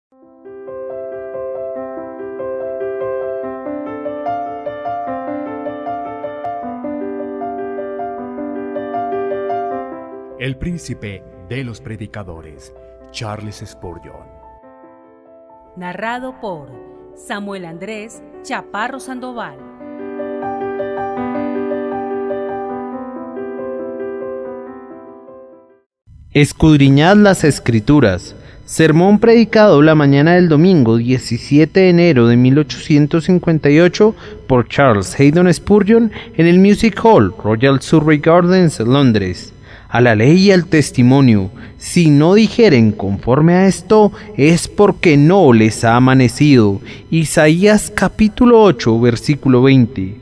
El príncipe de los predicadores, Charles Spurgeon. Narrado por Samuel Andrés Chaparro Sandoval. Escudriñad las Escrituras. Sermón predicado la mañana del domingo 17 de enero de 1858 por Charles Haddon Spurgeon en el Music Hall, Royal Surrey Gardens, Londres. A la ley y al testimonio, si no dijeren conforme a esto, es porque no les ha amanecido. Isaías capítulo 8, versículo 20.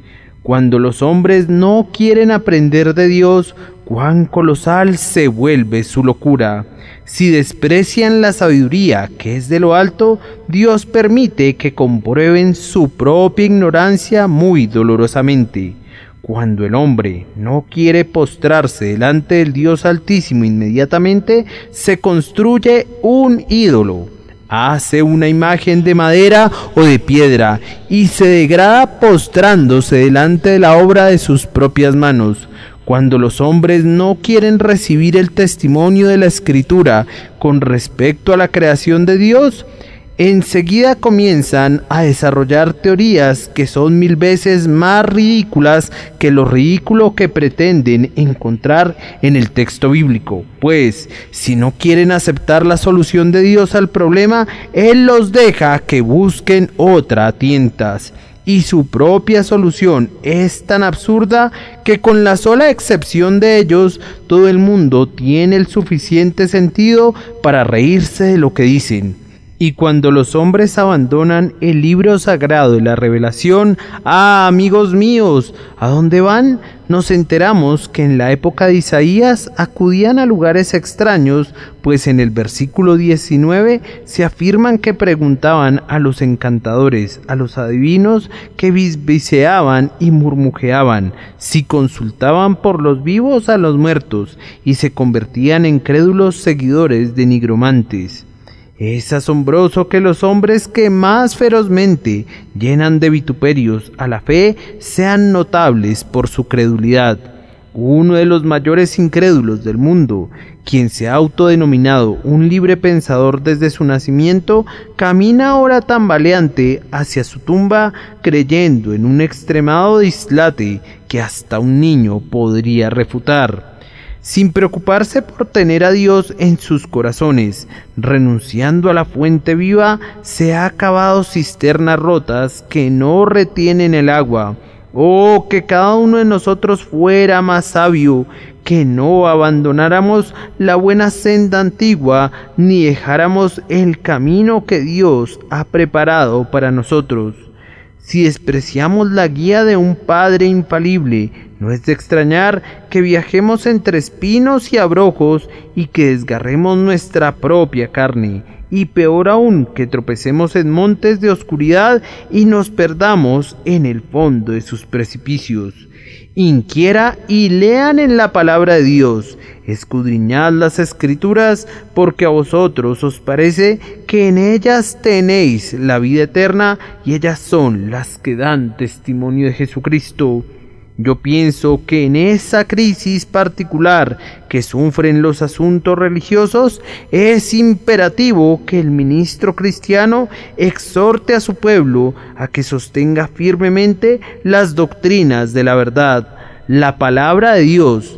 Cuando los hombres no quieren aprender de Dios, cuán colosal se vuelve su locura. Si desprecian la sabiduría que es de lo alto, Dios permite que comprueben su propia ignorancia muy dolorosamente. Cuando el hombre no quiere postrarse delante del Dios Altísimo inmediatamente, se construye un ídolo, hace una imagen de madera o de piedra y se degrada postrándose delante de la obra de sus propias manos. Cuando los hombres no quieren recibir el testimonio de la Escritura con respecto a la creación de Dios, enseguida comienzan a desarrollar teorías que son 1000 veces más ridículas que lo ridículo que pretenden encontrar en el texto bíblico. Pues, si no quieren aceptar la solución de Dios al problema, Él los deja que busquen otra a tientas. Y su propia solución es tan absurda que con la sola excepción de ellos, todo el mundo tiene el suficiente sentido para reírse de lo que dicen. Y cuando los hombres abandonan el libro sagrado de la revelación, amigos míos, ¿a dónde van? Nos enteramos que en la época de Isaías acudían a lugares extraños, pues en el versículo 19 se afirman que preguntaban a los encantadores, a los adivinos que bisbiceaban y murmujeaban, si consultaban por los vivos a los muertos, y se convertían en crédulos seguidores de nigromantes. Es asombroso que los hombres que más ferozmente llenan de vituperios a la fe sean notables por su credulidad. Uno de los mayores incrédulos del mundo, quien se ha autodenominado un libre pensador desde su nacimiento, camina ahora tambaleante hacia su tumba creyendo en un extremado dislate que hasta un niño podría refutar. Sin preocuparse por tener a Dios en sus corazones, renunciando a la fuente viva, se ha cavado cisternas rotas que no retienen el agua. Oh, que cada uno de nosotros fuera más sabio, que no abandonáramos la buena senda antigua, ni dejáramos el camino que Dios ha preparado para nosotros. Si despreciamos la guía de un Padre infalible, no es de extrañar que viajemos entre espinos y abrojos y que desgarremos nuestra propia carne, y peor aún que tropecemos en montes de oscuridad y nos perdamos en el fondo de sus precipicios. Inquiera y lean en la palabra de Dios, escudriñad las Escrituras, porque a vosotros os parece que en ellas tenéis la vida eterna, y ellas son las que dan testimonio de Jesucristo. Yo pienso que en esa crisis particular que sufren los asuntos religiosos, es imperativo que el ministro cristiano exhorte a su pueblo a que sostenga firmemente las doctrinas de la verdad, la palabra de Dios.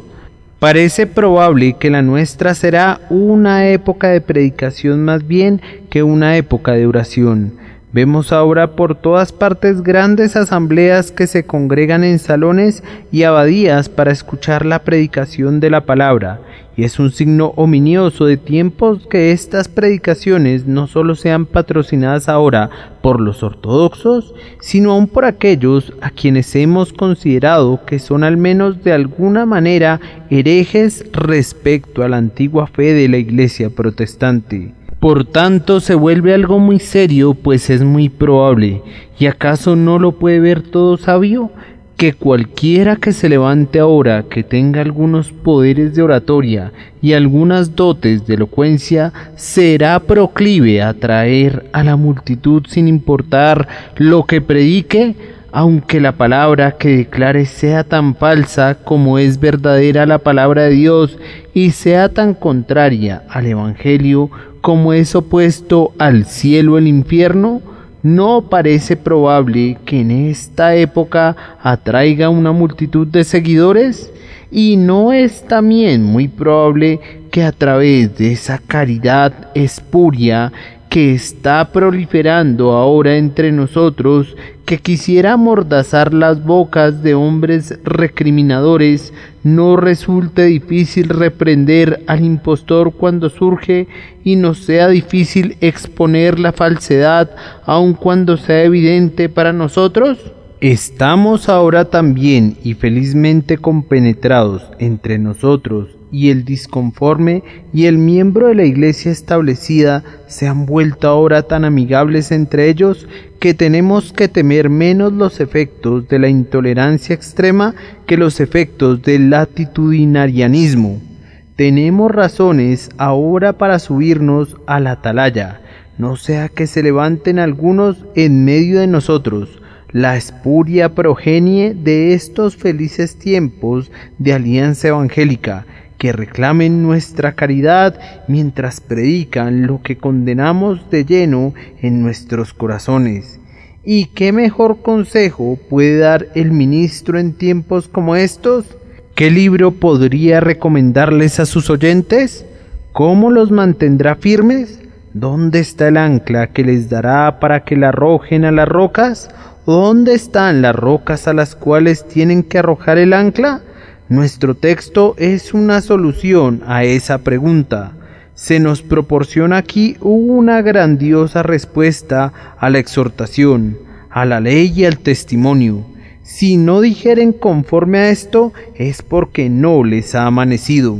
Parece probable que la nuestra será una época de predicación más bien que una época de oración. Vemos ahora por todas partes grandes asambleas que se congregan en salones y abadías para escuchar la predicación de la palabra, y es un signo ominioso de tiempos que estas predicaciones no solo sean patrocinadas ahora por los ortodoxos, sino aún por aquellos a quienes hemos considerado que son al menos de alguna manera herejes respecto a la antigua fe de la Iglesia protestante. Por tanto, se vuelve algo muy serio, pues es muy probable, ¿y acaso no lo puede ver todo sabio?, que cualquiera que se levante ahora que tenga algunos poderes de oratoria y algunas dotes de elocuencia será proclive a atraer a la multitud sin importar lo que predique, aunque la palabra que declare sea tan falsa como es verdadera la palabra de Dios y sea tan contraria al Evangelio como es opuesto al cielo el infierno. ¿No parece probable que en esta época atraiga una multitud de seguidores? ¿Y no es también muy probable que a través de esa caridad espuria que está proliferando ahora entre nosotros, que quisiera amordazar las bocas de hombres recriminadores, no resulte difícil reprender al impostor cuando surge y nos sea difícil exponer la falsedad aun cuando sea evidente para nosotros? Estamos ahora también y felizmente compenetrados entre nosotros y el disconforme y el miembro de la iglesia establecida se han vuelto ahora tan amigables entre ellos que tenemos que temer menos los efectos de la intolerancia extrema que los efectos del latitudinarianismo. Tenemos razones ahora para subirnos a la atalaya, no sea que se levanten algunos en medio de nosotros, la espuria progenie de estos felices tiempos de alianza evangélica, que reclamen nuestra caridad mientras predican lo que condenamos de lleno en nuestros corazones. ¿Y qué mejor consejo puede dar el ministro en tiempos como estos? ¿Qué libro podría recomendarles a sus oyentes? ¿Cómo los mantendrá firmes? ¿Dónde está el ancla que les dará para que la arrojen a las rocas? ¿Dónde están las rocas a las cuales tienen que arrojar el ancla? Nuestro texto es una solución a esa pregunta. Se nos proporciona aquí una grandiosa respuesta a la exhortación, a la ley y al testimonio. Si no dijeren conforme a esto, es porque no les ha amanecido.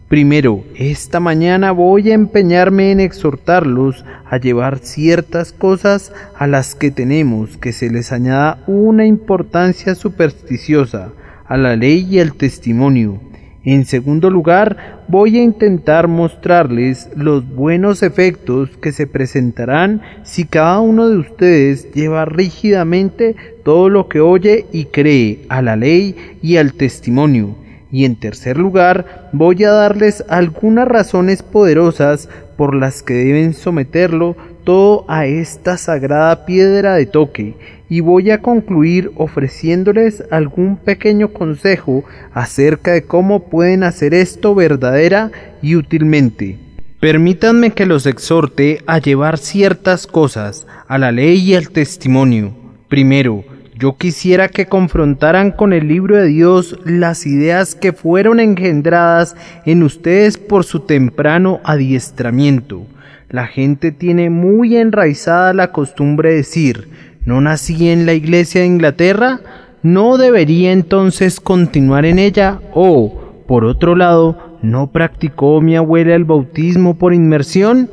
Primero, esta mañana voy a empeñarme en exhortarlos a llevar ciertas cosas a las que tenemos que se les añada una importancia supersticiosa, a la ley y al testimonio. En segundo lugar, voy a intentar mostrarles los buenos efectos que se presentarán si cada uno de ustedes lleva rígidamente todo lo que oye y cree a la ley y al testimonio. Y en tercer lugar, voy a darles algunas razones poderosas por las que deben someterlo todo a esta sagrada piedra de toque, y voy a concluir ofreciéndoles algún pequeño consejo acerca de cómo pueden hacer esto verdadera y útilmente. Permítanme que los exhorte a llevar ciertas cosas a la ley y al testimonio. Primero, yo quisiera que confrontaran con el libro de Dios las ideas que fueron engendradas en ustedes por su temprano adiestramiento. La gente tiene muy enraizada la costumbre de decir: ¿no nací en la iglesia de Inglaterra? ¿No debería entonces continuar en ella? O, por otro lado, ¿no practicó mi abuela el bautismo por inmersión?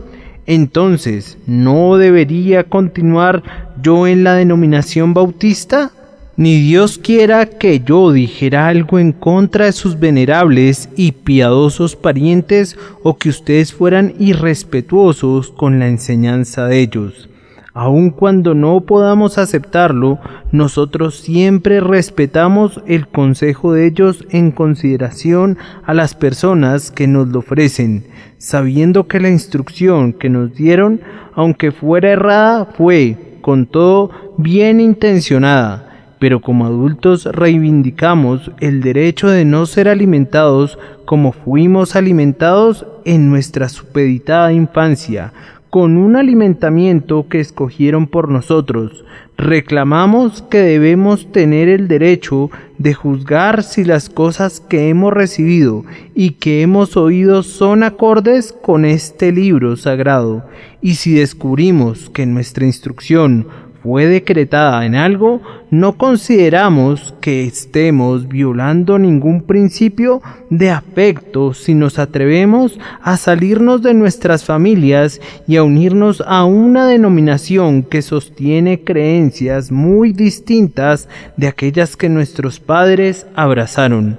Entonces, ¿no debería continuar yo en la denominación bautista? Ni Dios quiera que yo dijera algo en contra de sus venerables y piadosos parientes, o que ustedes fueran irrespetuosos con la enseñanza de ellos. Aun cuando no podamos aceptarlo, nosotros siempre respetamos el consejo de ellos en consideración a las personas que nos lo ofrecen, sabiendo que la instrucción que nos dieron, aunque fuera errada, fue, con todo, bien intencionada. Pero como adultos reivindicamos el derecho de no ser alimentados como fuimos alimentados en nuestra supeditada infancia, con un alimentamiento que escogieron por nosotros. Reclamamos que debemos tener el derecho de juzgar si las cosas que hemos recibido y que hemos oído son acordes con este libro sagrado, y si descubrimos que nuestra instrucción fue decretada en algo, no consideramos que estemos violando ningún principio de afecto si nos atrevemos a salirnos de nuestras familias y a unirnos a una denominación que sostiene creencias muy distintas de aquellas que nuestros padres abrazaron.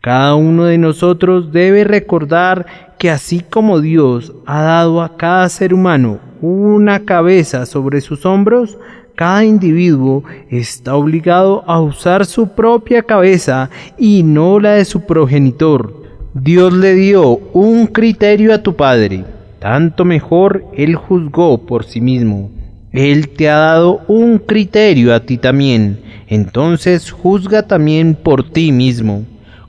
Cada uno de nosotros debe recordar que así como Dios ha dado a cada ser humano una cabeza sobre sus hombros, cada individuo está obligado a usar su propia cabeza y no la de su progenitor. Dios le dio un criterio a tu padre, tanto mejor él juzgó por sí mismo. Él te ha dado un criterio a ti también, entonces juzga también por ti mismo.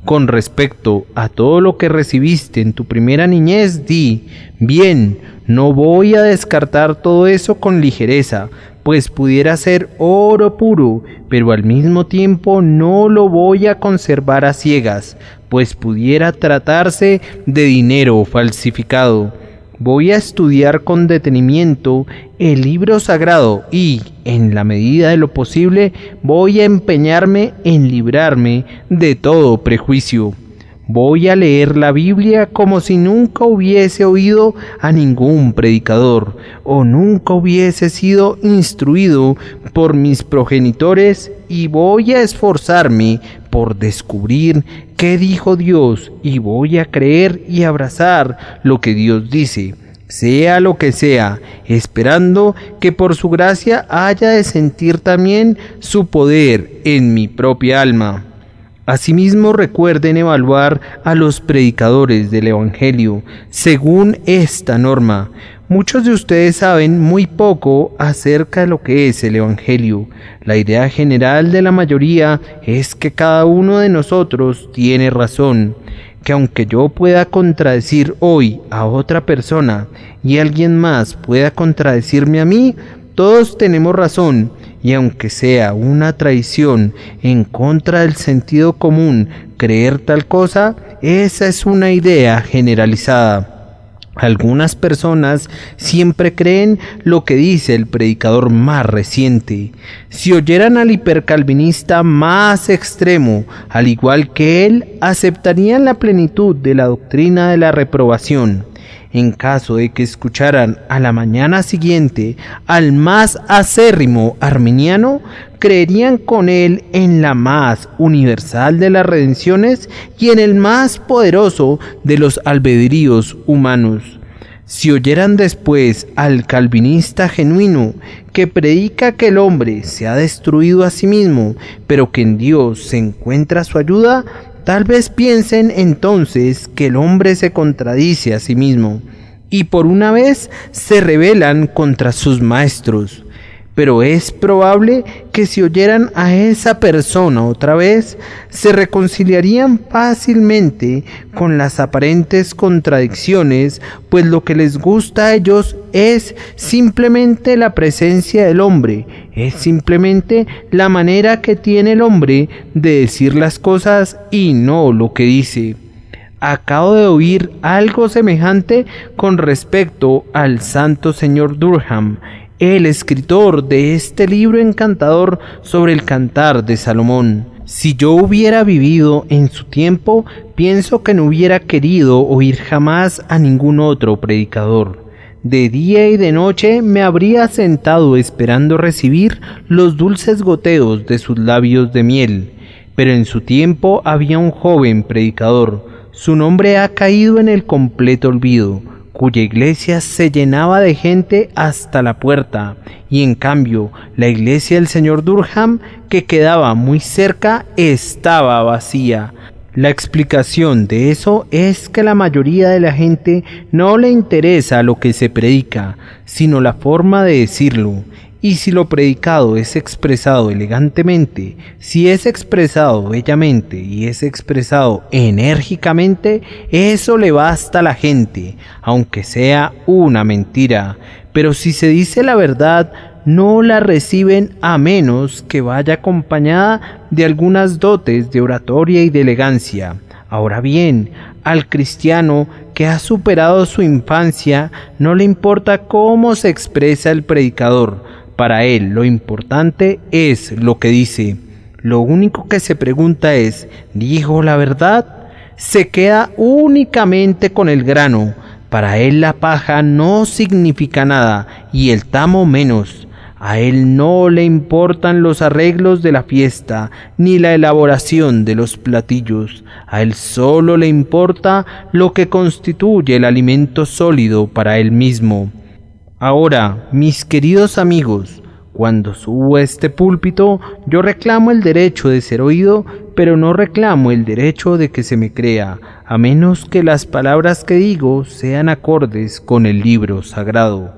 Con respecto a todo lo que recibiste en tu primera niñez, di: bien, no voy a descartar todo eso con ligereza, pues pudiera ser oro puro, pero al mismo tiempo no lo voy a conservar a ciegas, pues pudiera tratarse de dinero falsificado. Voy a estudiar con detenimiento el libro sagrado y, en la medida de lo posible, voy a empeñarme en librarme de todo prejuicio. Voy a leer la Biblia como si nunca hubiese oído a ningún predicador o nunca hubiese sido instruido por mis progenitores, y voy a esforzarme por descubrir qué dijo Dios, y voy a creer y abrazar lo que Dios dice, sea lo que sea, esperando que por su gracia haya de sentir también su poder en mi propia alma. Asimismo, recuerden evaluar a los predicadores del Evangelio según esta norma. Muchos de ustedes saben muy poco acerca de lo que es el Evangelio. La idea general de la mayoría es que cada uno de nosotros tiene razón, que aunque yo pueda contradecir hoy a otra persona y alguien más pueda contradecirme a mí, todos tenemos razón, y aunque sea una traición en contra del sentido común creer tal cosa, esa es una idea generalizada. Algunas personas siempre creen lo que dice el predicador más reciente. Si oyeran al hipercalvinista más extremo, al igual que él, aceptarían la plenitud de la doctrina de la reprobación. En caso de que escucharan a la mañana siguiente al más acérrimo arminiano, creerían con él en la más universal de las redenciones y en el más poderoso de los albedríos humanos. Si oyeran después al calvinista genuino, que predica que el hombre se ha destruido a sí mismo, pero que en Dios se encuentra su ayuda, tal vez piensen entonces que el hombre se contradice a sí mismo, y por una vez se rebelan contra sus maestros. Pero es probable que si oyeran a esa persona otra vez, se reconciliarían fácilmente con las aparentes contradicciones, pues lo que les gusta a ellos es simplemente la presencia del hombre, es simplemente la manera que tiene el hombre de decir las cosas y no lo que dice. Acabo de oír algo semejante con respecto al Santo Señor Durham, el escritor de este libro encantador sobre el Cantar de Salomón. Si yo hubiera vivido en su tiempo, pienso que no hubiera querido oír jamás a ningún otro predicador. De día y de noche me habría sentado esperando recibir los dulces goteos de sus labios de miel. Pero en su tiempo había un joven predicador. Su nombre ha caído en el completo olvido, cuya iglesia se llenaba de gente hasta la puerta, y en cambio la iglesia del señor Durham, que quedaba muy cerca, estaba vacía. La explicación de eso es que la mayoría de la gente no le interesa lo que se predica, sino la forma de decirlo. Y si lo predicado es expresado elegantemente, si es expresado bellamente y es expresado enérgicamente, eso le basta a la gente, aunque sea una mentira. Pero si se dice la verdad, no la reciben a menos que vaya acompañada de algunas dotes de oratoria y de elegancia. Ahora bien, al cristiano que ha superado su infancia, no le importa cómo se expresa el predicador. Para él lo importante es lo que dice. Lo único que se pregunta es, ¿dijo la verdad? Se queda únicamente con el grano. Para él la paja no significa nada y el tamo menos. A él no le importan los arreglos de la fiesta ni la elaboración de los platillos. A él solo le importa lo que constituye el alimento sólido para él mismo. Ahora, mis queridos amigos, cuando subo a este púlpito, yo reclamo el derecho de ser oído, pero no reclamo el derecho de que se me crea, a menos que las palabras que digo sean acordes con el libro sagrado.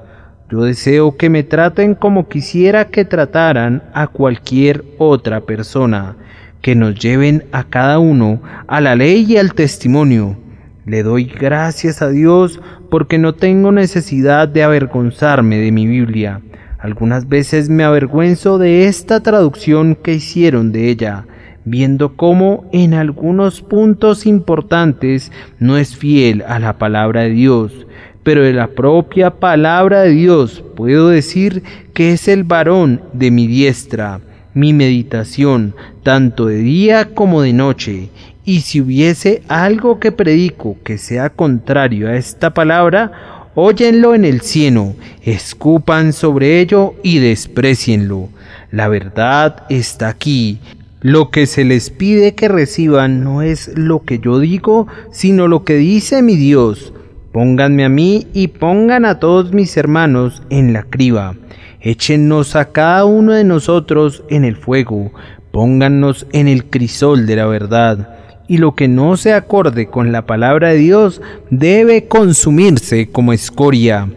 Yo deseo que me traten como quisiera que trataran a cualquier otra persona, que nos lleven a cada uno a la ley y al testimonio. Le doy gracias a Dios porque no tengo necesidad de avergonzarme de mi Biblia. Algunas veces me avergüenzo de esta traducción que hicieron de ella, viendo cómo en algunos puntos importantes no es fiel a la palabra de Dios. Pero de la propia palabra de Dios puedo decir que es el varón de mi diestra, mi meditación, tanto de día como de noche. Y si hubiese algo que predico que sea contrario a esta palabra, óyenlo en el cielo, escupan sobre ello y desprécienlo. La verdad está aquí. Lo que se les pide que reciban no es lo que yo digo, sino lo que dice mi Dios. Pónganme a mí y pongan a todos mis hermanos en la criba. Échennos a cada uno de nosotros en el fuego. Póngannos en el crisol de la verdad. Y lo que no se acorde con la palabra de Dios debe consumirse como escoria.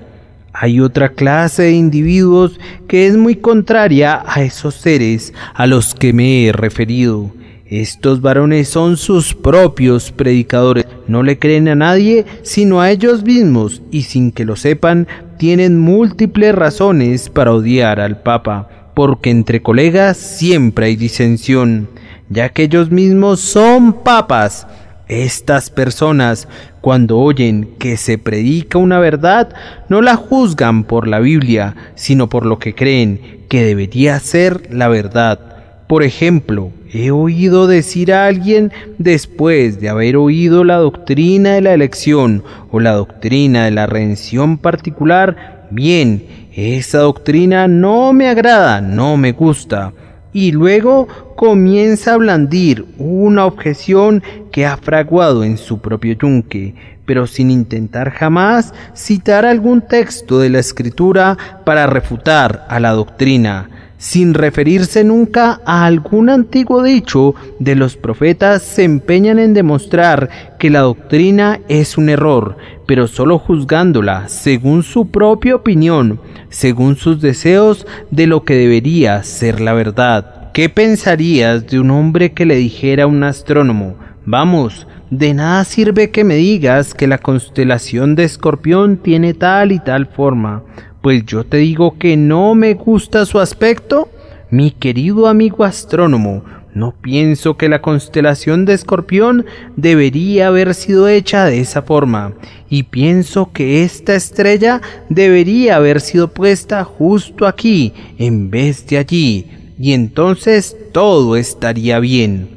Hay otra clase de individuos que es muy contraria a esos seres a los que me he referido. Estos varones son sus propios predicadores, no le creen a nadie sino a ellos mismos y sin que lo sepan tienen múltiples razones para odiar al Papa, porque entre colegas siempre hay disensión, ya que ellos mismos son papas. Estas personas, cuando oyen que se predica una verdad, no la juzgan por la Biblia, sino por lo que creen que debería ser la verdad. Por ejemplo, he oído decir a alguien después de haber oído la doctrina de la elección o la doctrina de la redención particular, bien, esa doctrina no me agrada, no me gusta. Y luego comienza a blandir una objeción que ha fraguado en su propio yunque, pero sin intentar jamás citar algún texto de la Escritura para refutar a la doctrina, sin referirse nunca a algún antiguo dicho de los profetas. Se empeñan en demostrar que la doctrina es un error, pero solo juzgándola según su propia opinión, según sus deseos de lo que debería ser la verdad. ¿Qué pensarías de un hombre que le dijera a un astrónomo: vamos, de nada sirve que me digas que la constelación de Escorpión tiene tal y tal forma, pues yo te digo que no me gusta su aspecto? Mi querido amigo astrónomo, no pienso que la constelación de Escorpión debería haber sido hecha de esa forma, y pienso que esta estrella debería haber sido puesta justo aquí en vez de allí, y entonces todo estaría bien.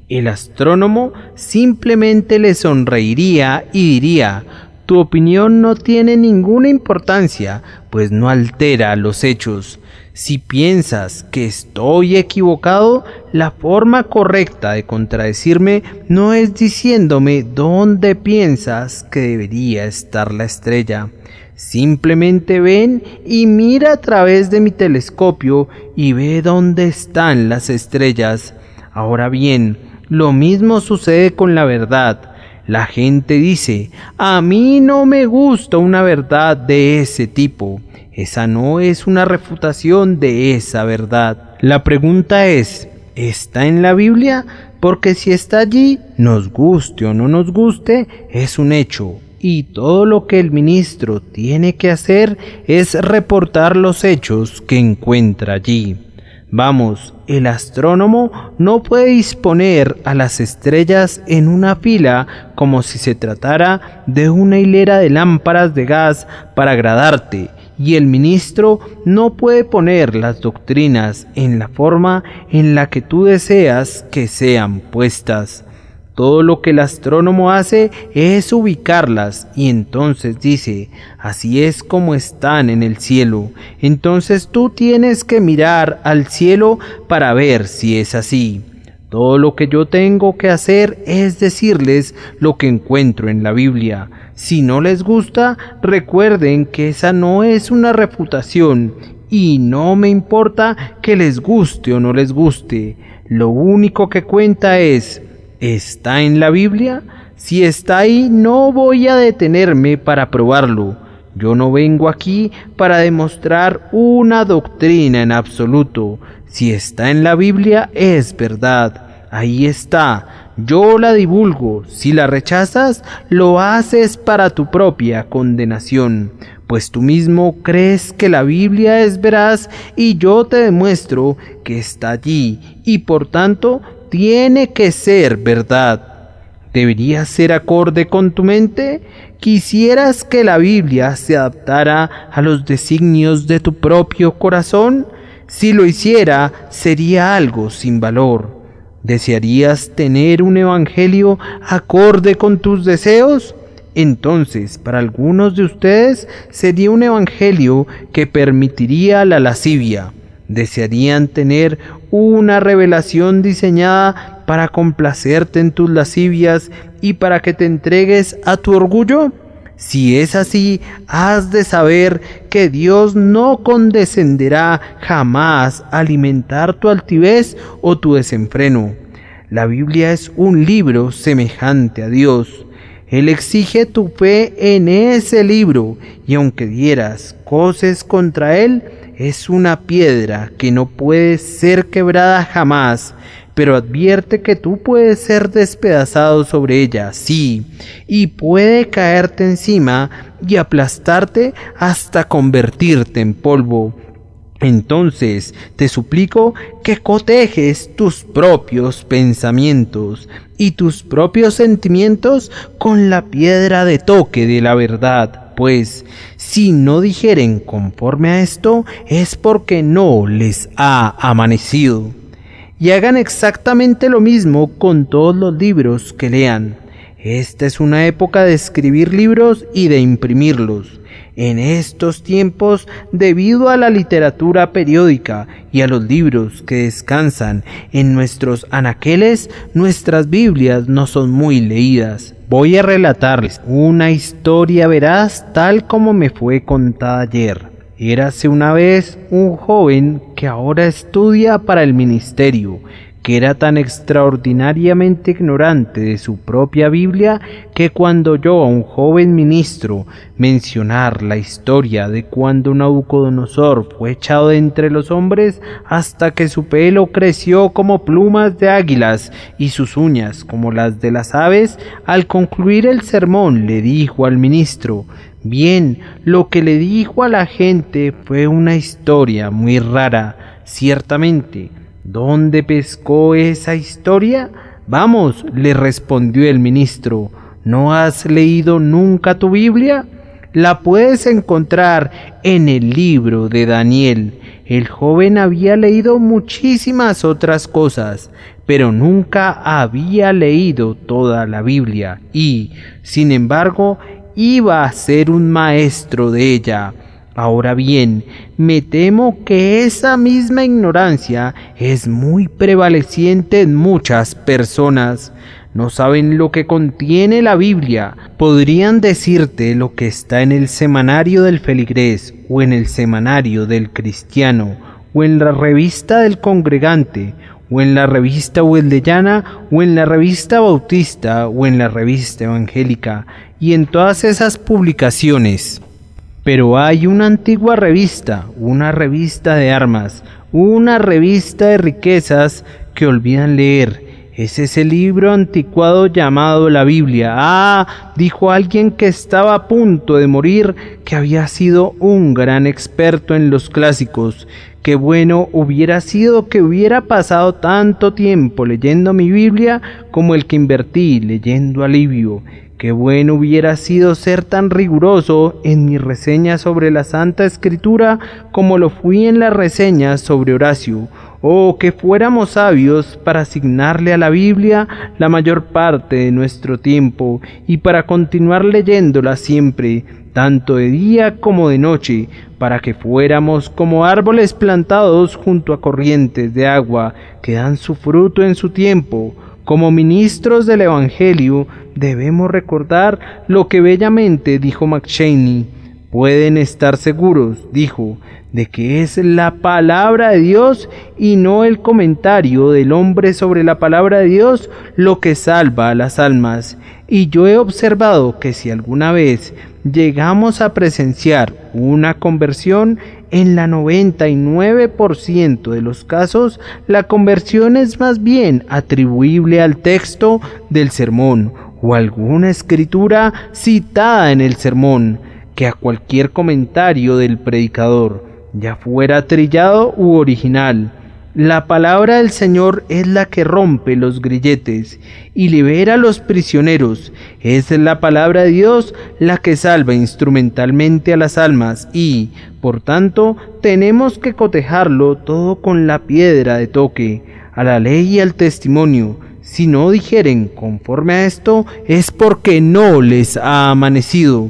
El astrónomo simplemente le sonreiría y diría: tu opinión no tiene ninguna importancia, pues no altera los hechos. Si piensas que estoy equivocado, la forma correcta de contradecirme no es diciéndome dónde piensas que debería estar la estrella. Simplemente ven y mira a través de mi telescopio y ve dónde están las estrellas. Ahora bien, lo mismo sucede con la verdad. La gente dice: a mí no me gusta una verdad de ese tipo. Esa no es una refutación de esa verdad. La pregunta es: ¿está en la Biblia? Porque si está allí, nos guste o no nos guste, es un hecho. Y todo lo que el ministro tiene que hacer es reportar los hechos que encuentra allí. Vamos, el astrónomo no puede disponer a las estrellas en una fila como si se tratara de una hilera de lámparas de gas para agradarte y el ministro no puede poner las doctrinas en la forma en la que tú deseas que sean puestas. Todo lo que el astrónomo hace es ubicarlas y entonces dice, así es como están en el cielo. Entonces tú tienes que mirar al cielo para ver si es así. Todo lo que yo tengo que hacer es decirles lo que encuentro en la Biblia. Si no les gusta, recuerden que esa no es una refutación y no me importa que les guste o no les guste. Lo único que cuenta es, ¿está en la Biblia? Si está ahí, no voy a detenerme para probarlo. Yo no vengo aquí para demostrar una doctrina en absoluto. Si está en la Biblia, es verdad. Ahí está. Yo la divulgo. Si la rechazas, lo haces para tu propia condenación. Pues tú mismo crees que la Biblia es veraz y yo te demuestro que está allí y por tanto tiene que ser verdad. ¿Debería ser acorde con tu mente? ¿Quisieras que la Biblia se adaptara a los designios de tu propio corazón? Si lo hiciera, sería algo sin valor. ¿Desearías tener un evangelio acorde con tus deseos? Entonces, para algunos de ustedes sería un evangelio que permitiría la lascivia. ¿Desearían tener una revelación diseñada para complacerte en tus lascivias y para que te entregues a tu orgullo? Si es así, has de saber que Dios no condescenderá jamás a alimentar tu altivez o tu desenfreno. La Biblia es un libro semejante a Dios. Él exige tu fe en ese libro y aunque dieras coces contra él, es una piedra que no puede ser quebrada jamás, pero advierte que tú puedes ser despedazado sobre ella, sí, y puede caerte encima y aplastarte hasta convertirte en polvo. Entonces te suplico que cotejes tus propios pensamientos y tus propios sentimientos con la piedra de toque de la verdad. Pues, si no dijeren conforme a esto, es porque no les ha amanecido. Y hagan exactamente lo mismo con todos los libros que lean. Esta es una época de escribir libros y de imprimirlos. En estos tiempos, debido a la literatura periódica y a los libros que descansan en nuestros anaqueles, nuestras Biblias no son muy leídas. Voy a relatarles una historia veraz tal como me fue contada ayer. Érase una vez un joven que ahora estudia para el ministerio, que era tan extraordinariamente ignorante de su propia Biblia que cuando oyó a un joven ministro mencionar la historia de cuando Nabucodonosor fue echado de entre los hombres hasta que su pelo creció como plumas de águilas y sus uñas como las de las aves, al concluir el sermón le dijo al ministro: bien, lo que le dijo a la gente fue una historia muy rara, ciertamente. ¿Dónde pescó esa historia? Vamos, le respondió el ministro, ¿no has leído nunca tu Biblia? La puedes encontrar en el libro de Daniel. El joven había leído muchísimas otras cosas, pero nunca había leído toda la Biblia y, sin embargo, iba a ser un maestro de ella. Ahora bien, me temo que esa misma ignorancia es muy prevaleciente en muchas personas. No saben lo que contiene la Biblia. Podrían decirte lo que está en el semanario del feligrés, o en el semanario del cristiano, o en la revista del congregante, o en la revista wesleyana, o en la revista bautista, o en la revista evangélica, y en todas esas publicaciones. Pero hay una antigua revista, una revista de armas, una revista de riquezas que olvidan leer. Es ese libro anticuado llamado la Biblia. Ah, dijo alguien que estaba a punto de morir, que había sido un gran experto en los clásicos. Qué bueno hubiera sido que hubiera pasado tanto tiempo leyendo mi Biblia como el que invertí leyendo a Livio. Qué bueno hubiera sido ser tan riguroso en mi reseña sobre la Santa Escritura como lo fui en la reseña sobre Horacio, o que fuéramos sabios para asignarle a la Biblia la mayor parte de nuestro tiempo y para continuar leyéndola siempre, tanto de día como de noche, para que fuéramos como árboles plantados junto a corrientes de agua que dan su fruto en su tiempo. Como ministros del Evangelio debemos recordar lo que bellamente dijo McCheyne. Pueden estar seguros, dijo, de que es la palabra de Dios y no el comentario del hombre sobre la palabra de Dios lo que salva a las almas. Y yo he observado que si alguna vez llegamos a presenciar una conversión, en la 99% de los casos, la conversión es más bien atribuible al texto del sermón o alguna escritura citada en el sermón, que a cualquier comentario del predicador, ya fuera trillado u original. La palabra del Señor es la que rompe los grilletes y libera a los prisioneros. Es la palabra de Dios la que salva instrumentalmente a las almas y, por tanto, tenemos que cotejarlo todo con la piedra de toque, a la ley y al testimonio. Si no dijeren conforme a esto, es porque no les ha amanecido.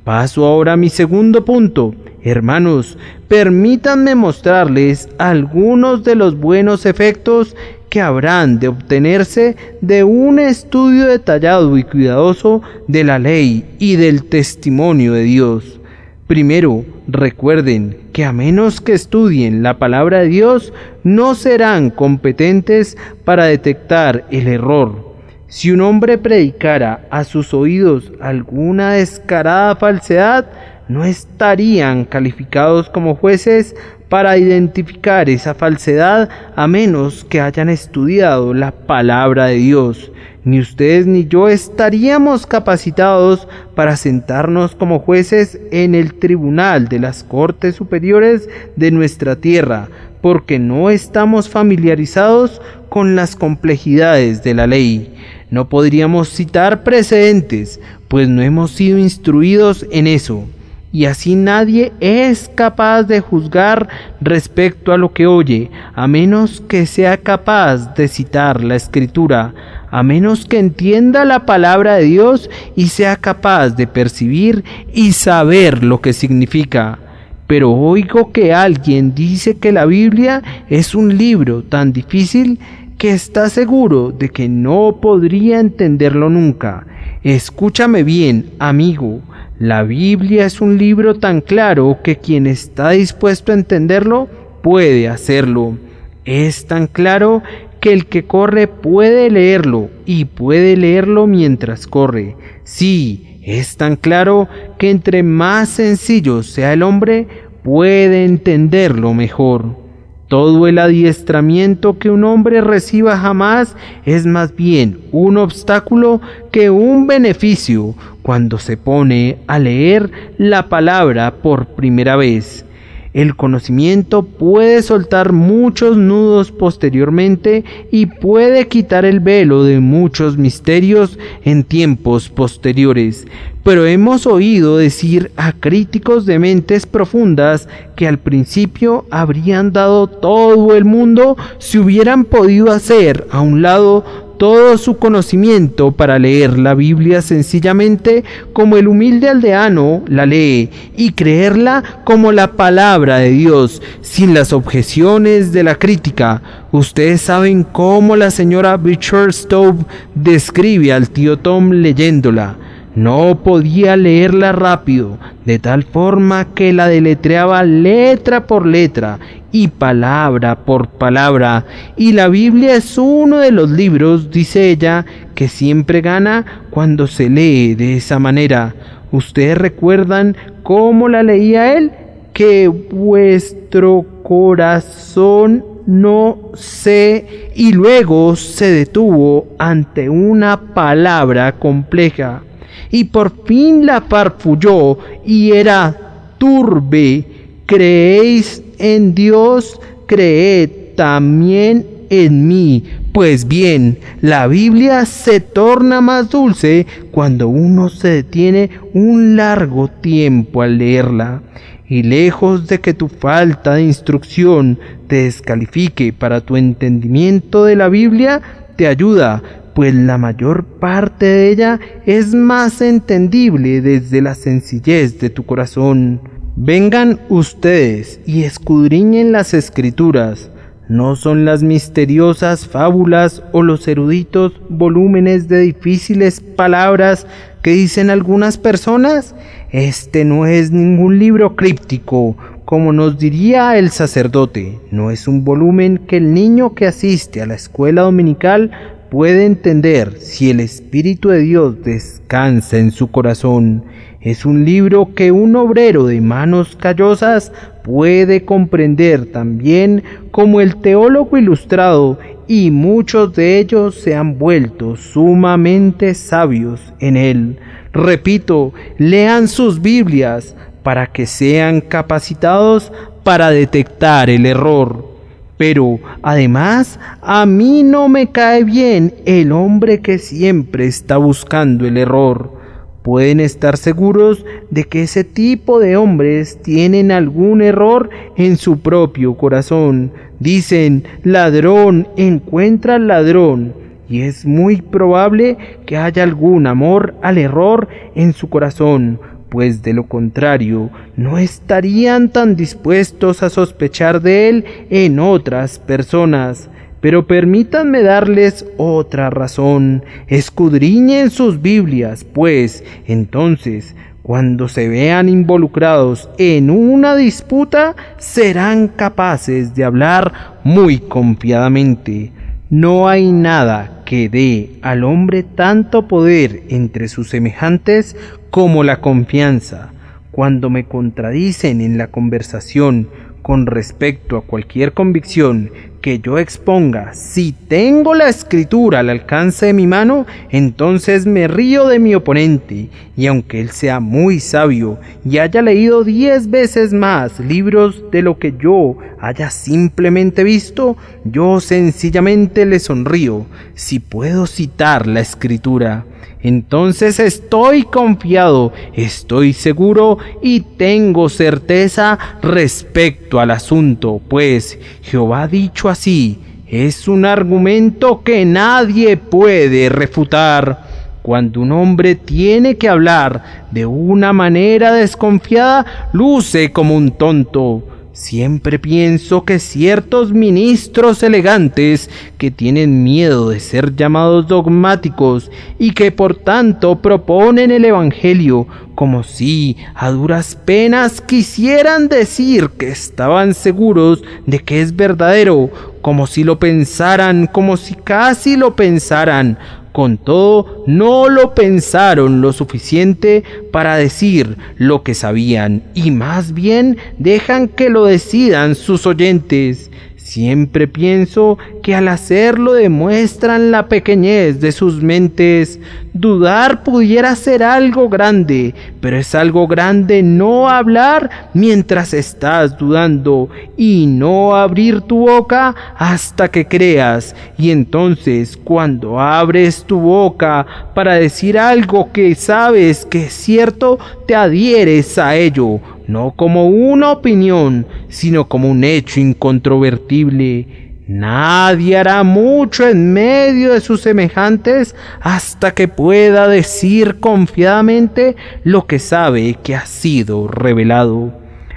Paso ahora a mi segundo punto. Hermanos, permítanme mostrarles algunos de los buenos efectos que habrán de obtenerse de un estudio detallado y cuidadoso de la ley y del testimonio de Dios. Primero, recuerden que a menos que estudien la palabra de Dios, no serán competentes para detectar el error. Si un hombre predicara a sus oídos alguna descarada falsedad, no estarían calificados como jueces para identificar esa falsedad a menos que hayan estudiado la palabra de Dios. Ni ustedes ni yo estaríamos capacitados para sentarnos como jueces en el tribunal de las cortes superiores de nuestra tierra, porque no estamos familiarizados con las complejidades de la ley. No podríamos citar precedentes, pues no hemos sido instruidos en eso. Y así nadie es capaz de juzgar respecto a lo que oye, a menos que sea capaz de citar la Escritura, a menos que entienda la palabra de Dios y sea capaz de percibir y saber lo que significa. Pero oigo que alguien dice que la Biblia es un libro tan difícil que está seguro de que no podría entenderlo nunca. Escúchame bien, amigo. La Biblia es un libro tan claro que quien está dispuesto a entenderlo puede hacerlo. Es tan claro que el que corre puede leerlo y puede leerlo mientras corre. Sí, es tan claro que entre más sencillo sea el hombre, puede entenderlo mejor. Todo el adiestramiento que un hombre reciba jamás es más bien un obstáculo que un beneficio cuando se pone a leer la palabra por primera vez. El conocimiento puede soltar muchos nudos posteriormente y puede quitar el velo de muchos misterios en tiempos posteriores. Pero hemos oído decir a críticos de mentes profundas que al principio habrían dado todo el mundo si hubieran podido hacer a un lado todo su conocimiento para leer la Biblia sencillamente como el humilde aldeano la lee y creerla como la palabra de Dios, sin las objeciones de la crítica. Ustedes saben cómo la señora Beecher Stowe describe al tío Tom leyéndola. No podía leerla rápido, de tal forma que la deletreaba letra por letra y palabra por palabra. Y la Biblia es uno de los libros, dice ella, que siempre gana cuando se lee de esa manera. ¿Ustedes recuerdan cómo la leía él? Que vuestro corazón no se... Y luego se detuvo ante una palabra compleja. Y por fin la farfulló y era turbe. ¿Creéis en Dios? Creed también en mí, Pues bien, la Biblia se torna más dulce cuando uno se detiene un largo tiempo al leerla. Y lejos de que tu falta de instrucción te descalifique para tu entendimiento de la Biblia, te ayuda, pues la mayor parte de ella es más entendible desde la sencillez de tu corazón. Vengan ustedes y escudriñen las Escrituras. ¿No son las misteriosas fábulas o los eruditos volúmenes de difíciles palabras que dicen algunas personas? Este no es ningún libro críptico, como nos diría el sacerdote. No es un volumen que el niño que asiste a la escuela dominical puede entender si el Espíritu de Dios descansa en su corazón. Es un libro que un obrero de manos callosas puede comprender también como el teólogo ilustrado, y muchos de ellos se han vuelto sumamente sabios en él. Repito, lean sus Biblias para que sean capacitados para detectar el error. Pero, además, a mí no me cae bien el hombre que siempre está buscando el error. Pueden estar seguros de que ese tipo de hombres tienen algún error en su propio corazón. Dicen, ladrón encuentra al ladrón, y es muy probable que haya algún amor al error en su corazón, pues de lo contrario no estarían tan dispuestos a sospechar de él en otras personas. Pero permítanme darles otra razón. Escudriñen sus Biblias, pues entonces, cuando se vean involucrados en una disputa, serán capaces de hablar muy confiadamente. No hay nada que dé al hombre tanto poder entre sus semejantes como la confianza. Cuando me contradicen en la conversación con respecto a cualquier convicción que yo exponga, si tengo la Escritura al alcance de mi mano, entonces me río de mi oponente, y aunque él sea muy sabio y haya leído 10 veces más libros de lo que yo haya simplemente visto, yo sencillamente le sonrío. Si puedo citar la Escritura, entonces estoy confiado, estoy seguro y tengo certeza respecto al asunto, pues Jehová ha dicho así. Es un argumento que nadie puede refutar. Cuando un hombre tiene que hablar de una manera desconfiada, luce como un tonto. Siempre pienso que ciertos ministros elegantes que tienen miedo de ser llamados dogmáticos y que por tanto proponen el Evangelio como si a duras penas quisieran decir que estaban seguros de que es verdadero, como si lo pensaran, como si casi lo pensaran. Con todo, no lo pensaron lo suficiente para decir lo que sabían, y más bien dejan que lo decidan sus oyentes. Siempre pienso que al hacerlo demuestran la pequeñez de sus mentes. Dudar pudiera ser algo grande, pero es algo grande no hablar mientras estás dudando y no abrir tu boca hasta que creas. Y entonces, cuando abres tu boca para decir algo que sabes que es cierto, te adhieres a ello, no como una opinión, sino como un hecho incontrovertible. Nadie hará mucho en medio de sus semejantes hasta que pueda decir confiadamente lo que sabe que ha sido revelado.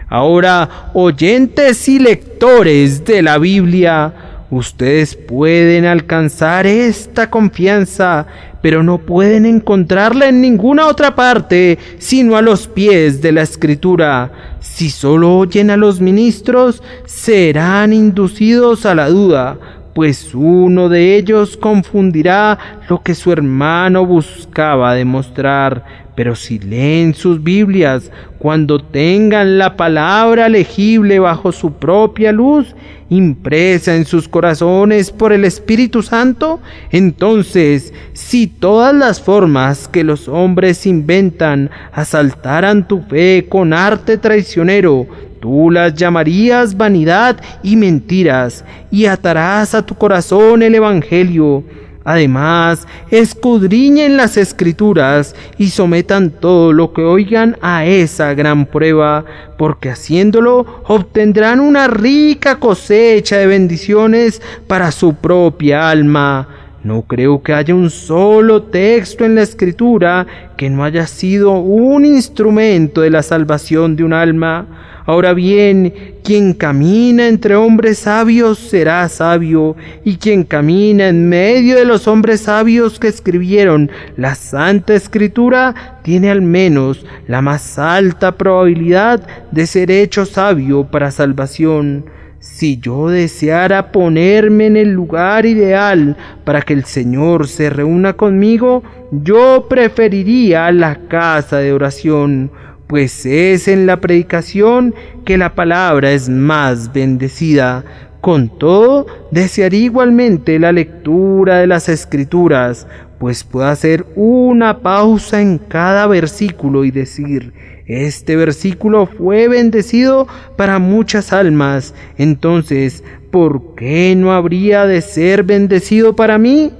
Ahora, oyentes y lectores de la Biblia, ustedes pueden alcanzar esta confianza, pero no pueden encontrarla en ninguna otra parte, sino a los pies de la Escritura. Si solo oyen a los ministros, serán inducidos a la duda, pues uno de ellos confundirá lo que su hermano buscaba demostrar. Pero si leen sus Biblias, cuando tengan la palabra legible bajo su propia luz, impresa en sus corazones por el Espíritu Santo, entonces, si todas las formas que los hombres inventan asaltaran tu fe con arte traicionero, tú las llamarías vanidad y mentiras, y atarás a tu corazón el Evangelio. Además, escudriñen las Escrituras y sometan todo lo que oigan a esa gran prueba, porque haciéndolo obtendrán una rica cosecha de bendiciones para su propia alma. No creo que haya un solo texto en la Escritura que no haya sido un instrumento de la salvación de un alma. Ahora bien, quien camina entre hombres sabios será sabio, y quien camina en medio de los hombres sabios que escribieron la Santa Escritura tiene al menos la más alta probabilidad de ser hecho sabio para salvación. Si yo deseara ponerme en el lugar ideal para que el Señor se reúna conmigo, yo preferiría la casa de oración, pues es en la predicación que la palabra es más bendecida. Con todo, desearía igualmente la lectura de las Escrituras, pues puedo hacer una pausa en cada versículo y decir: este versículo fue bendecido para muchas almas, entonces, ¿por qué no habría de ser bendecido para mí?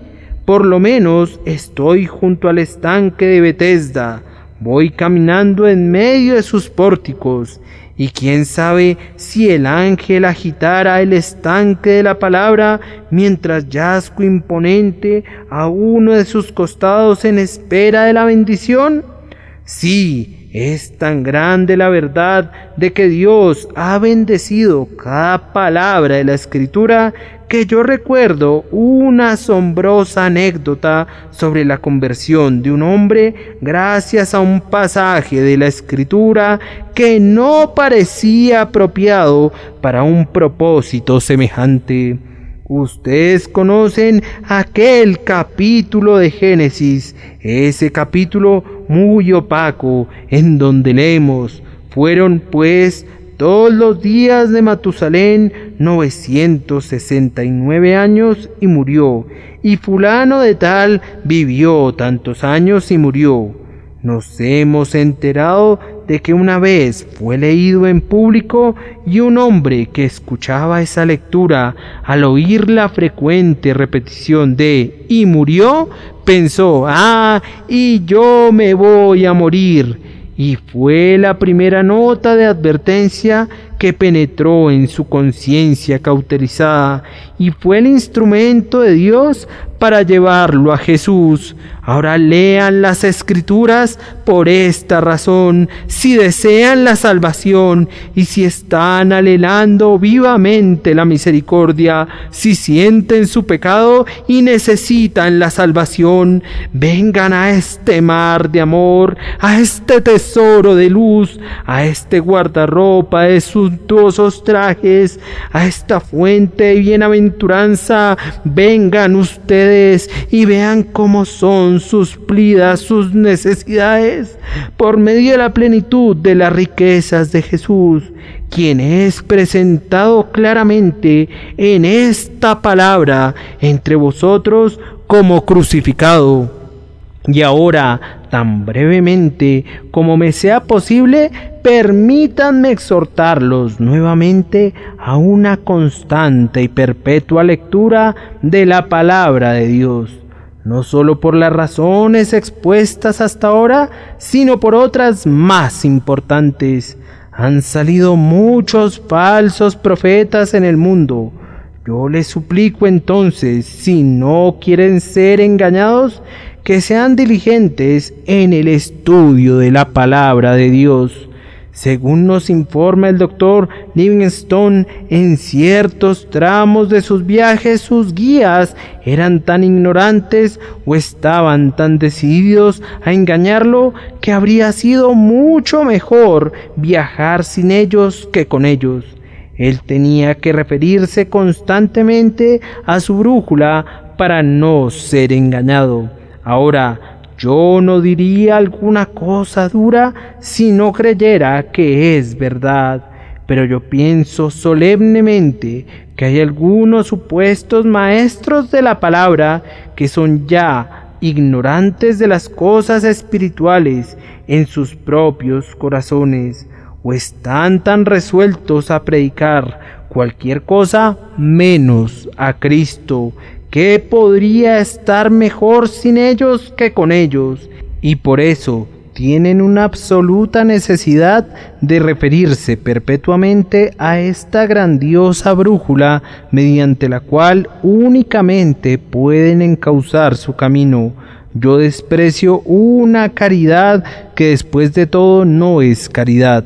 Por lo menos estoy junto al estanque de Betesda, voy caminando en medio de sus pórticos, y quién sabe si el ángel agitara el estanque de la palabra mientras yazgo imponente a uno de sus costados en espera de la bendición. Sí, es tan grande la verdad de que Dios ha bendecido cada palabra de la Escritura que yo recuerdo una asombrosa anécdota sobre la conversión de un hombre gracias a un pasaje de la Escritura que no parecía apropiado para un propósito semejante. Ustedes conocen aquel capítulo de Génesis, ese capítulo muy opaco, en donde leemos: fueron pues todos los días de Matusalén 969 años y murió, y fulano de tal vivió tantos años y murió. Nos hemos enterado de que una vez fue leído en público y un hombre que escuchaba esa lectura, al oír la frecuente repetición de "y murió", pensó: y yo me voy a morir. Y fue la primera nota de advertencia que penetró en su conciencia cauterizada, y fue el instrumento de Dios para llevarlo a Jesús. Ahora lean las Escrituras por esta razón, si desean la salvación y si están anhelando vivamente la misericordia, si sienten su pecado y necesitan la salvación, vengan a este mar de amor, a este tesoro de luz, a este guardarropa de suntuosos trajes, a esta fuente de bienaventuranza. Vengan ustedes y vean cómo son suplidas sus necesidades por medio de la plenitud de las riquezas de Jesús, quien es presentado claramente en esta palabra entre vosotros como crucificado. Y ahora, tan brevemente como me sea posible, permítanme exhortarlos nuevamente a una constante y perpetua lectura de la palabra de Dios, no solo por las razones expuestas hasta ahora, sino por otras más importantes. Han salido muchos falsos profetas en el mundo. Yo les suplico entonces, si no quieren ser engañados, que sean diligentes en el estudio de la palabra de Dios. Según nos informa el doctor Livingstone, en ciertos tramos de sus viajes sus guías eran tan ignorantes o estaban tan decididos a engañarlo que habría sido mucho mejor viajar sin ellos que con ellos. Él tenía que referirse constantemente a su brújula para no ser engañado. Ahora, yo no diría alguna cosa dura si no creyera que es verdad, pero yo pienso solemnemente que hay algunos supuestos maestros de la palabra que son ya ignorantes de las cosas espirituales en sus propios corazones. ¿O están tan resueltos a predicar cualquier cosa menos a Cristo, que podría estar mejor sin ellos que con ellos? Y por eso tienen una absoluta necesidad de referirse perpetuamente a esta grandiosa brújula mediante la cual únicamente pueden encauzar su camino. Yo desprecio una caridad que después de todo no es caridad.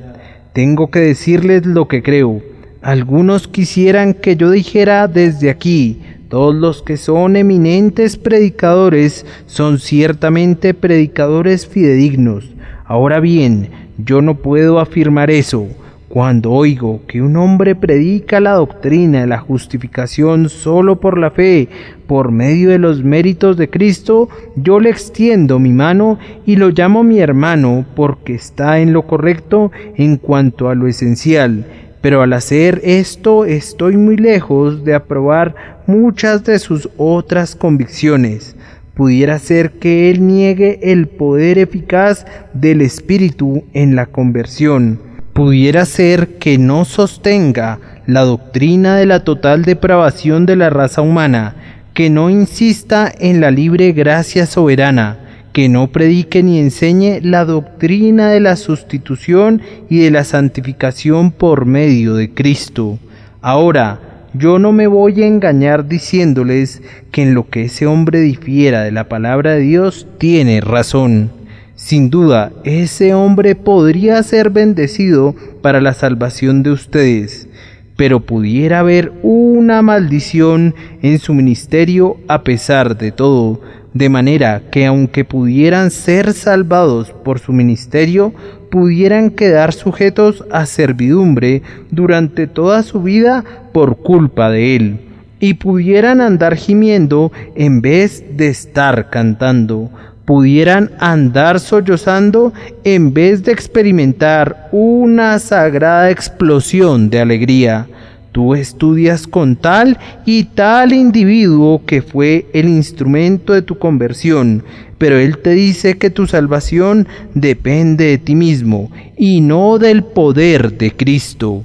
Tengo que decirles lo que creo. Algunos quisieran que yo dijera desde aquí: todos los que son eminentes predicadores son ciertamente predicadores fidedignos. Ahora bien, yo no puedo afirmar eso. Cuando oigo que un hombre predica la doctrina de la justificación solo por la fe, por medio de los méritos de Cristo, yo le extiendo mi mano y lo llamo mi hermano, porque está en lo correcto en cuanto a lo esencial. Pero al hacer esto estoy muy lejos de aprobar muchas de sus otras convicciones. Pudiera ser que él niegue el poder eficaz del Espíritu en la conversión. Pudiera ser que no sostenga la doctrina de la total depravación de la raza humana, que no insista en la libre gracia soberana, que no predique ni enseñe la doctrina de la sustitución y de la santificación por medio de Cristo. Ahora, yo no me voy a engañar diciéndoles que en lo que ese hombre difiera de la palabra de Dios tiene razón. Sin duda, ese hombre podría ser bendecido para la salvación de ustedes, pero pudiera haber una maldición en su ministerio a pesar de todo, de manera que aunque pudieran ser salvados por su ministerio, pudieran quedar sujetos a servidumbre durante toda su vida por culpa de él, y pudieran andar gimiendo en vez de estar cantando, pudieran andar sollozando en vez de experimentar una sagrada explosión de alegría. Tú estudias con tal y tal individuo que fue el instrumento de tu conversión, pero él te dice que tu salvación depende de ti mismo y no del poder de Cristo.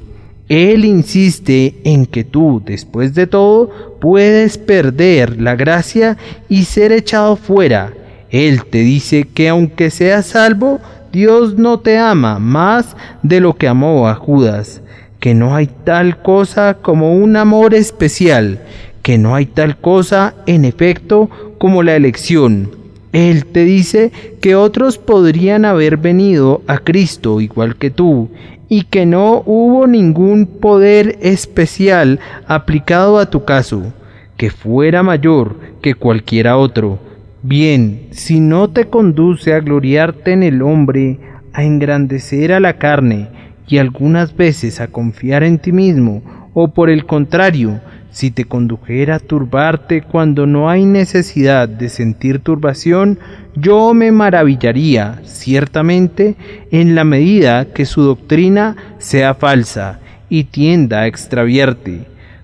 Él insiste en que tú, después de todo, puedes perder la gracia y ser echado fuera. Él te dice que aunque seas salvo, Dios no te ama más de lo que amó a Judas, que no hay tal cosa como un amor especial, que no hay tal cosa, en efecto, como la elección. Él te dice que otros podrían haber venido a Cristo igual que tú, y que no hubo ningún poder especial aplicado a tu caso, que fuera mayor que cualquiera otro. Bien, si no te conduce a gloriarte en el hombre, a engrandecer a la carne, y algunas veces a confiar en ti mismo, o por el contrario, si te condujera a turbarte cuando no hay necesidad de sentir turbación, yo me maravillaría, ciertamente, en la medida que su doctrina sea falsa y tienda a extraviarte.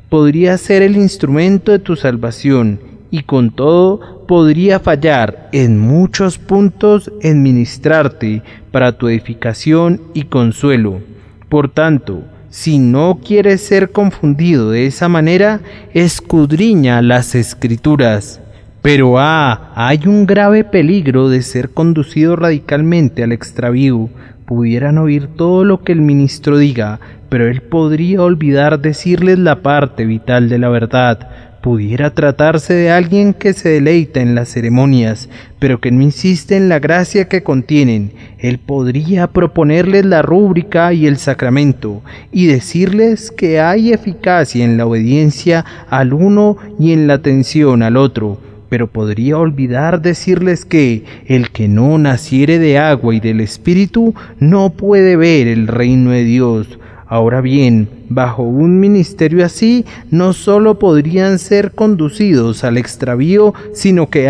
Podría ser el instrumento de tu salvación, y con todo podría fallar en muchos puntos en ministrarte para tu edificación y consuelo. Por tanto, si no quieres ser confundido de esa manera, escudriña las Escrituras. Pero hay un grave peligro de ser conducido radicalmente al extravío. Pudieran oír todo lo que el ministro diga, pero él podría olvidar decirles la parte vital de la verdad. Pudiera tratarse de alguien que se deleita en las ceremonias, pero que no insiste en la gracia que contienen. Él podría proponerles la rúbrica y el sacramento, y decirles que hay eficacia en la obediencia al uno y en la atención al otro, pero podría olvidar decirles que el que no naciere de agua y del Espíritu no puede ver el reino de Dios. Ahora bien, bajo un ministerio así, no solo podrían ser conducidos al extravío, sino que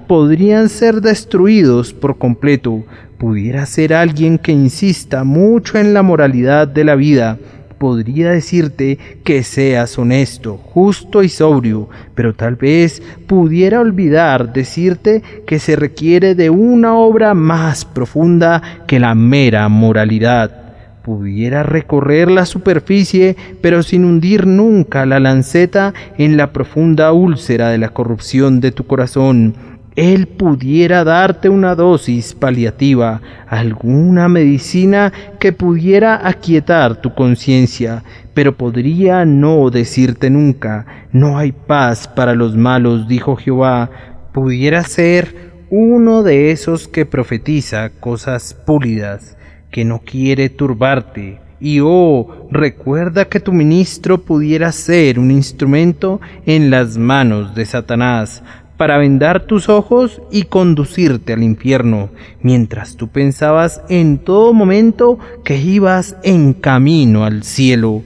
podrían ser destruidos por completo. Pudiera ser alguien que insista mucho en la moralidad de la vida. Podría decirte que seas honesto, justo y sobrio, pero tal vez pudiera olvidar decirte que se requiere de una obra más profunda que la mera moralidad. pudiera recorrer la superficie, pero sin hundir nunca la lanceta en la profunda úlcera de la corrupción de tu corazón. Él pudiera darte una dosis paliativa, alguna medicina que pudiera aquietar tu conciencia, pero podría no decirte nunca: no hay paz para los malos, dijo Jehová. Pudiera ser uno de esos que profetiza cosas pulidas, que no quiere turbarte. Y recuerda que tu ministro pudiera ser un instrumento en las manos de Satanás, para vendar tus ojos y conducirte al infierno, mientras tú pensabas en todo momento que ibas en camino al cielo.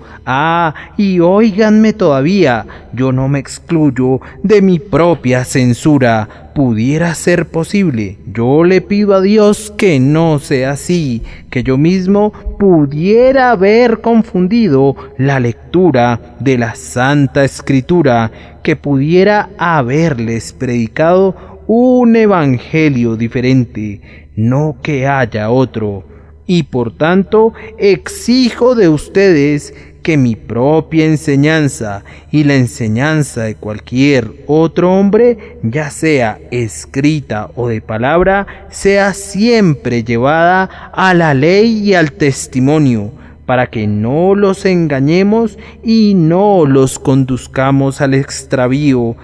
Y óiganme todavía, yo no me excluyo de mi propia censura. Pudiera ser posible, yo le pido a Dios que no sea así, que yo mismo pudiera haber confundido la lectura de la Santa Escritura, que pudiera haberles predicado un evangelio diferente, no que haya otro. Y por tanto exijo de ustedes que mi propia enseñanza y la enseñanza de cualquier otro hombre, ya sea escrita o de palabra, sea siempre llevada a la ley y al testimonio, para que no los engañemos y no los conduzcamos al extravío.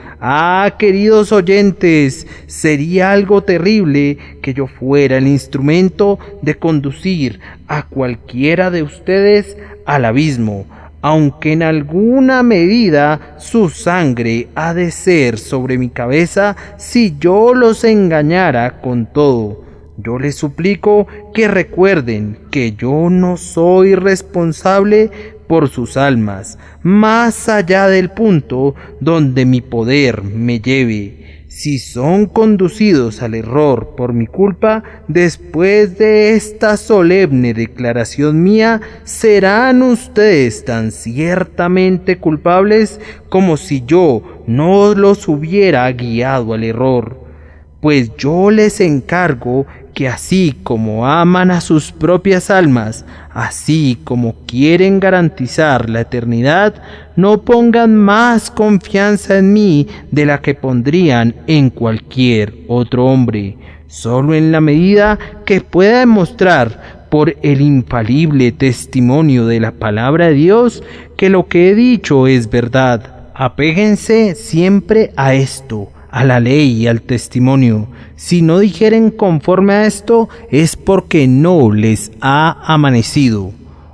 Queridos oyentes, sería algo terrible que yo fuera el instrumento de conducir a cualquiera de ustedes al abismo, aunque en alguna medida su sangre ha de ser sobre mi cabeza si yo los engañara con todo. Yo les suplico que recuerden que yo no soy responsable por sus almas, más allá del punto donde mi poder me lleve. Si son conducidos al error por mi culpa, después de esta solemne declaración mía, serán ustedes tan ciertamente culpables como si yo no los hubiera guiado al error. Pues yo les encargo que así como aman a sus propias almas, así como quieren garantizar la eternidad, no pongan más confianza en mí de la que pondrían en cualquier otro hombre, solo en la medida que pueda demostrar por el infalible testimonio de la palabra de Dios que lo que he dicho es verdad. Apéguense siempre a esto, a la ley y al testimonio. Si no dijeren conforme a esto, es porque no les ha amanecido.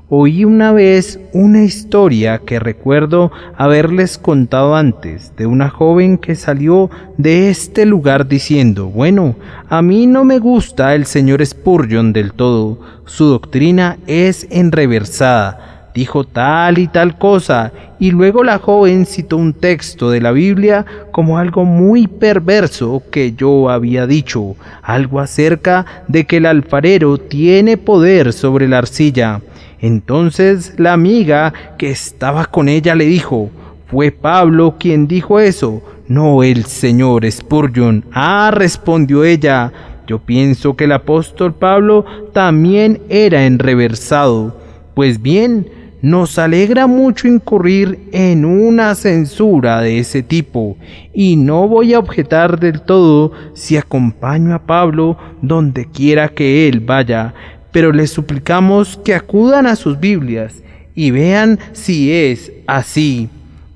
Oí una vez una historia que recuerdo haberles contado antes, de una joven que salió de este lugar diciendo: bueno, a mí no me gusta el señor Spurgeon del todo, su doctrina es enreversada, dijo tal y tal cosa, y luego la joven citó un texto de la Biblia como algo muy perverso que yo había dicho, algo acerca de que el alfarero tiene poder sobre la arcilla. Entonces la amiga que estaba con ella le dijo: ¿fue Pablo quien dijo eso? No el señor Spurgeon. Respondió ella, yo pienso que el apóstol Pablo también era enreversado. Pues bien, nos alegra mucho incurrir en una censura de ese tipo, y no voy a objetar del todo si acompaño a Pablo donde quiera que él vaya, pero les suplicamos que acudan a sus Biblias y vean si es así.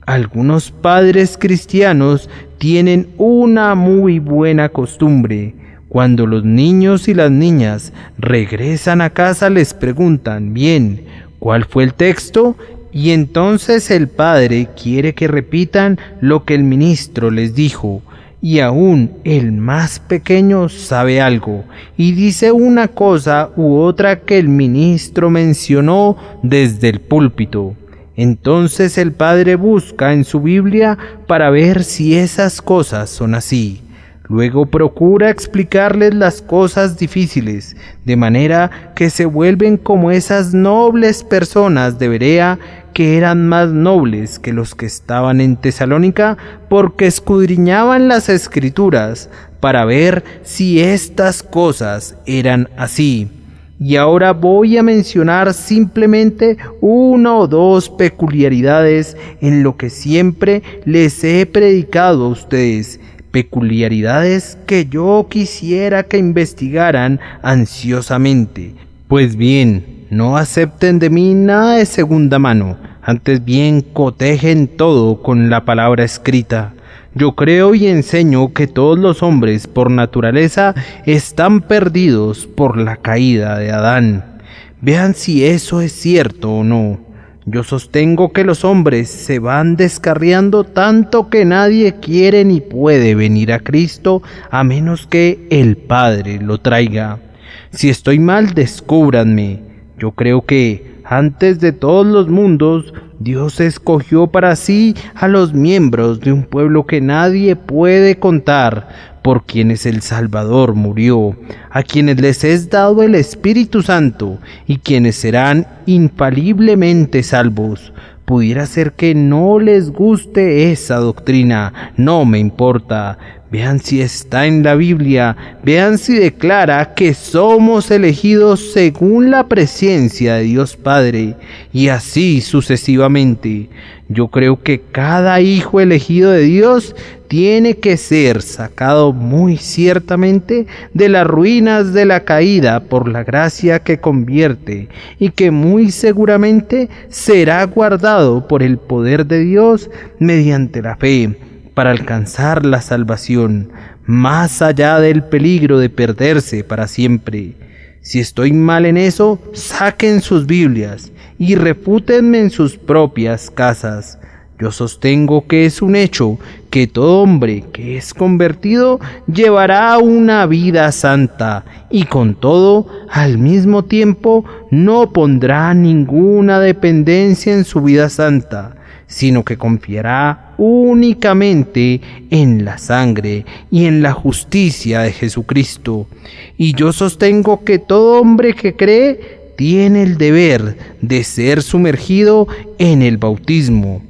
Algunos padres cristianos tienen una muy buena costumbre. Cuando los niños y las niñas regresan a casa les preguntan: bien, ¿cuál fue el texto? Y entonces el padre quiere que repitan lo que el ministro les dijo, y aún el más pequeño sabe algo, y dice una cosa u otra que el ministro mencionó desde el púlpito. Entonces el padre busca en su Biblia para ver si esas cosas son así. Luego procura explicarles las cosas difíciles, de manera que se vuelven como esas nobles personas de Berea, que eran más nobles que los que estaban en Tesalónica, porque escudriñaban las Escrituras para ver si estas cosas eran así. Y ahora voy a mencionar simplemente una o dos peculiaridades en lo que siempre les he predicado a ustedes. Peculiaridades que yo quisiera que investigaran ansiosamente. Pues bien, no acepten de mí nada de segunda mano, antes bien cotejen todo con la palabra escrita. Yo creo y enseño que todos los hombres por naturaleza están perdidos por la caída de Adán. Vean si eso es cierto o no. Yo sostengo que los hombres se van descarriando tanto que nadie quiere ni puede venir a Cristo a menos que el Padre lo traiga. Si estoy mal, descúbranme. Yo creo que antes de todos los mundos, Dios escogió para sí a los miembros de un pueblo que nadie puede contar, por quienes el Salvador murió, a quienes les es dado el Espíritu Santo y quienes serán infaliblemente salvos. Pudiera ser que no les guste esa doctrina, no me importa. Vean si está en la Biblia, vean si declara que somos elegidos según la presencia de Dios Padre, y así sucesivamente. Yo creo que cada hijo elegido de Dios tiene que ser sacado muy ciertamente de las ruinas de la caída por la gracia que convierte, y que muy seguramente será guardado por el poder de Dios mediante la fe, para alcanzar la salvación, más allá del peligro de perderse para siempre. Si estoy mal en eso, saquen sus Biblias y refútenme en sus propias casas. Yo sostengo que es un hecho que todo hombre que es convertido llevará una vida santa, y con todo, al mismo tiempo, no pondrá ninguna dependencia en su vida santa, sino que confiará únicamente en la sangre y en la justicia de Jesucristo. Y yo sostengo que todo hombre que cree tiene el deber de ser sumergido en el bautismo.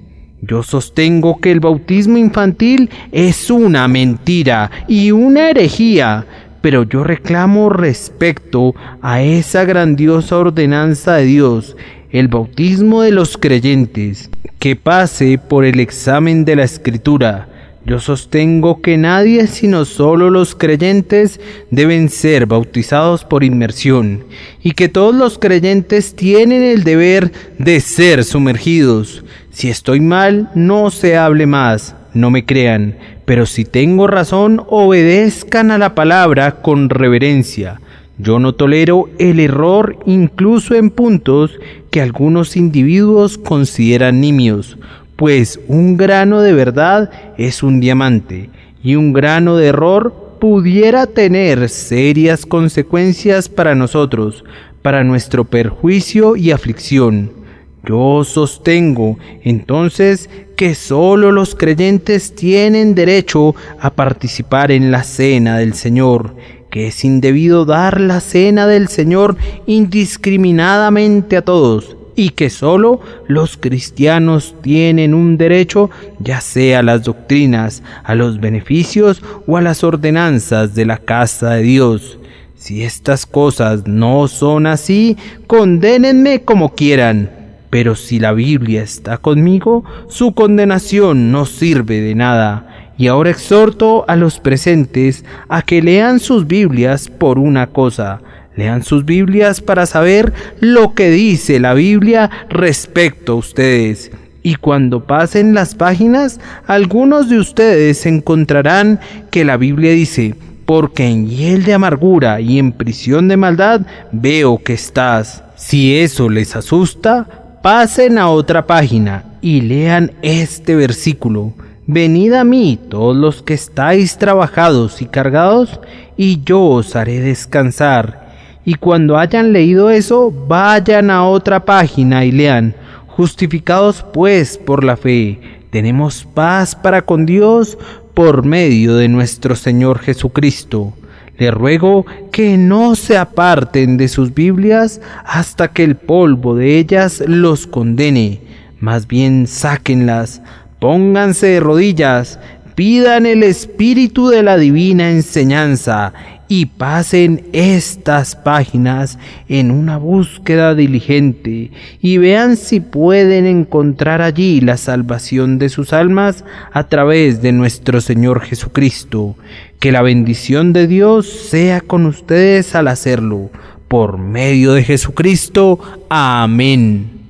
Yo sostengo que el bautismo infantil es una mentira y una herejía, pero yo reclamo respecto a esa grandiosa ordenanza de Dios, el bautismo de los creyentes, que pase por el examen de la Escritura. Yo sostengo que nadie sino solo los creyentes deben ser bautizados por inmersión, y que todos los creyentes tienen el deber de ser sumergidos. Si estoy mal, no se hable más, no me crean, pero si tengo razón, obedezcan a la palabra con reverencia. Yo no tolero el error incluso en puntos que algunos individuos consideran nimios, pues un grano de verdad es un diamante, y un grano de error pudiera tener serias consecuencias para nosotros, para nuestro perjuicio y aflicción. Yo sostengo entonces que sólo los creyentes tienen derecho a participar en la cena del Señor, que es indebido dar la cena del Señor indiscriminadamente a todos, y que sólo los cristianos tienen un derecho, ya sea a las doctrinas, a los beneficios o a las ordenanzas de la casa de Dios. Si estas cosas no son así, condénenme como quieran, pero si la Biblia está conmigo, su condenación no sirve de nada. Y ahora exhorto a los presentes a que lean sus Biblias por una cosa. Lean sus Biblias para saber lo que dice la Biblia respecto a ustedes. Y cuando pasen las páginas, algunos de ustedes encontrarán que la Biblia dice: porque en hiel de amargura y en prisión de maldad veo que estás. Si eso les asusta, pasen a otra página y lean este versículo: venid a mí todos los que estáis trabajados y cargados, y yo os haré descansar. Y cuando hayan leído eso, vayan a otra página y lean: justificados pues por la fe, tenemos paz para con Dios por medio de nuestro Señor Jesucristo. Les ruego que no se aparten de sus Biblias hasta que el polvo de ellas los condene. Más bien sáquenlas, pónganse de rodillas, pidan el espíritu de la divina enseñanza y pasen estas páginas en una búsqueda diligente y vean si pueden encontrar allí la salvación de sus almas a través de nuestro Señor Jesucristo. Que la bendición de Dios sea con ustedes al hacerlo. Por medio de Jesucristo. Amén.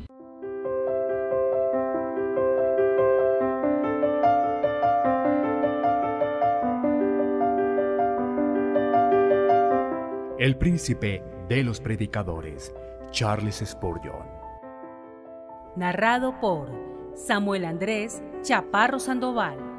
El príncipe de los predicadores, Charles Spurgeon. Narrado por Samuel Andrés Chaparro Sandoval.